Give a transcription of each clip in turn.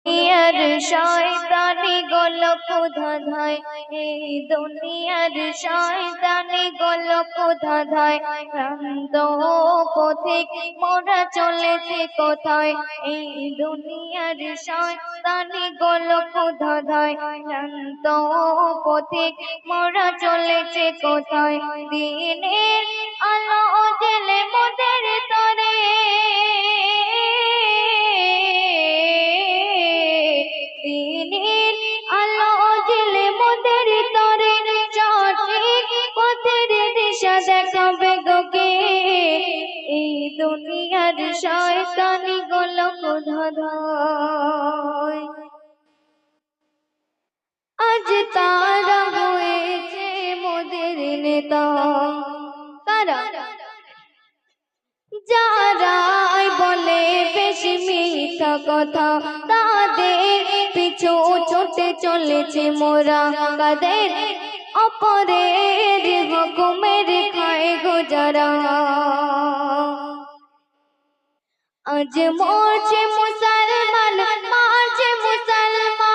দুনিয়ার শয়তানি গোলক ধাঁধায়, এই দুনিয়ার শয়তানি গোলক ধাঁধায়, ভ্রান্ত পথিক মোরা চলেছি কোথায়? এই দুনিয়ার শয়তানি গোলক ধাঁধায়, ভ্রান্ত পথিক মোরা চলেছি কোথায়? দিনের আলো জেলে মোদের তরে, দিনের আলো জেলে মোদের তরে, সঠিক পথের দিশা দেখাবে গোকে। এই দুনিয়ার শয়তানি গোলক ধাঁধায়, আজ তারা হয়েছে মোদের নেতা। তারা যারাই বলে বেশি মিথ্যা কথা, তাদের পিছু ছুটে চলেছে মোরা। কাদের অপরের হুকুমের খায় গুজারা। আজ মরছে মুসলমান, মারছে মুসলমান।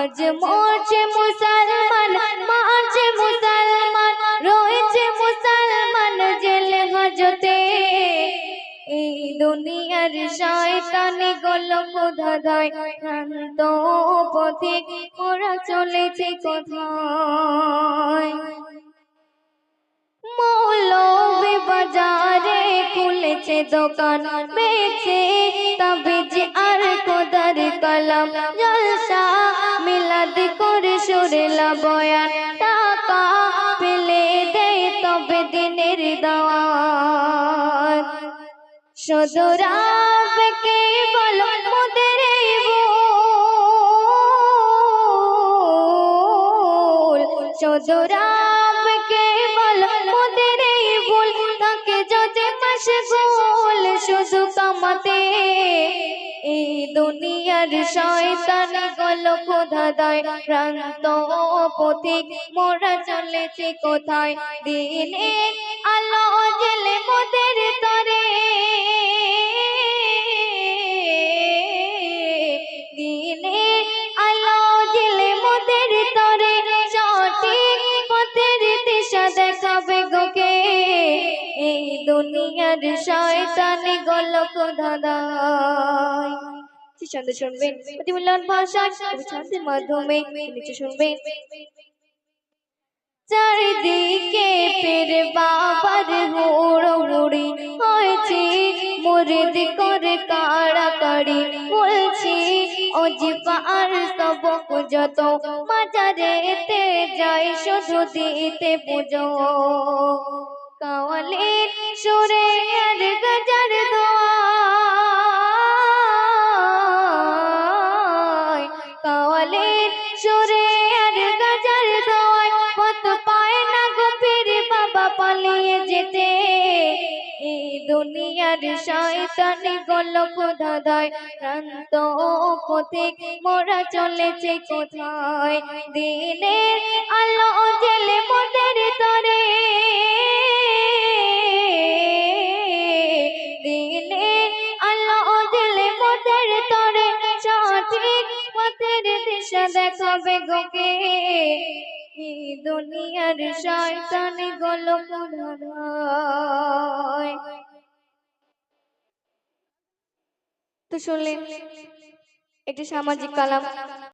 আজ মরছে মুসলমান, মারছে মুসলমান, রয়েছে মুসলমান জেল হাজতে। এই দুনিয়ার শয়তানি গোলক ধাঁধায়, ভ্রান্ত পথিক মোরা চলেছে কোথায়? মৌলভী বাজারে খুলেছে দোকান, বেচে তাবিজ আর খোদার কালাম। জলসা মিলাদ করে সুরেলা বয়ান, টাকা পেলে দেয় তবে দিনের দাওয়াত। শুধু রাবকে বলো মোদের ভুল, শুধু রাবকে বলো মোদের ভুল। তাকে যদি মশগুল শুধু কামাতে, এই দুনিয়ার শয়তানি গোলক ধাঁধায়, ভ্রান্ত পথিক মোরা চলেছি কোথায়? দিনের আলো জেলে মোদের তরে, দিনের আলো জেলে মোদের তরে, সঠিক পথের দিশা দেখাবে গোকে। এই দুনিয়ার শয়তানি গোলক ধাঁধায়। ছন্দে শুনবেন অতিমূল্যবান ভাষায়, ছন্দের মাধ্যমে নিচে শুনবেন। চারিদিকে ফের বাবার হুড়োহুড়ি হয়েছে, মুরিদ করে কাড়াকাড়ি। বলছি অজিফা আর সবক যত, মাজারেতে যাই শুধু দিতে পুজো। কাওয়ালের সুরে আর গজার দোয়ায়, কাওয়ালের সুরে আর গজার দোয়ায়, পথ পায় না গভীর বাবা পালিয়ে যেতে। এই দুনিয়ার শয়তানি গোলক ধাঁধায়, ভ্রান্ত পথিক মোরা চলেছে কোথায়? দিনের আলো জেলে মোদের তরে, দিনের আলো জেলে মোদের তরে, সঠিক পথের দিশা দেখাবে গোকে। এই দুনিয়ার শয়তানি গোলক ধাঁধায়। তো শুনলেন একটি সামাজিক কালাম।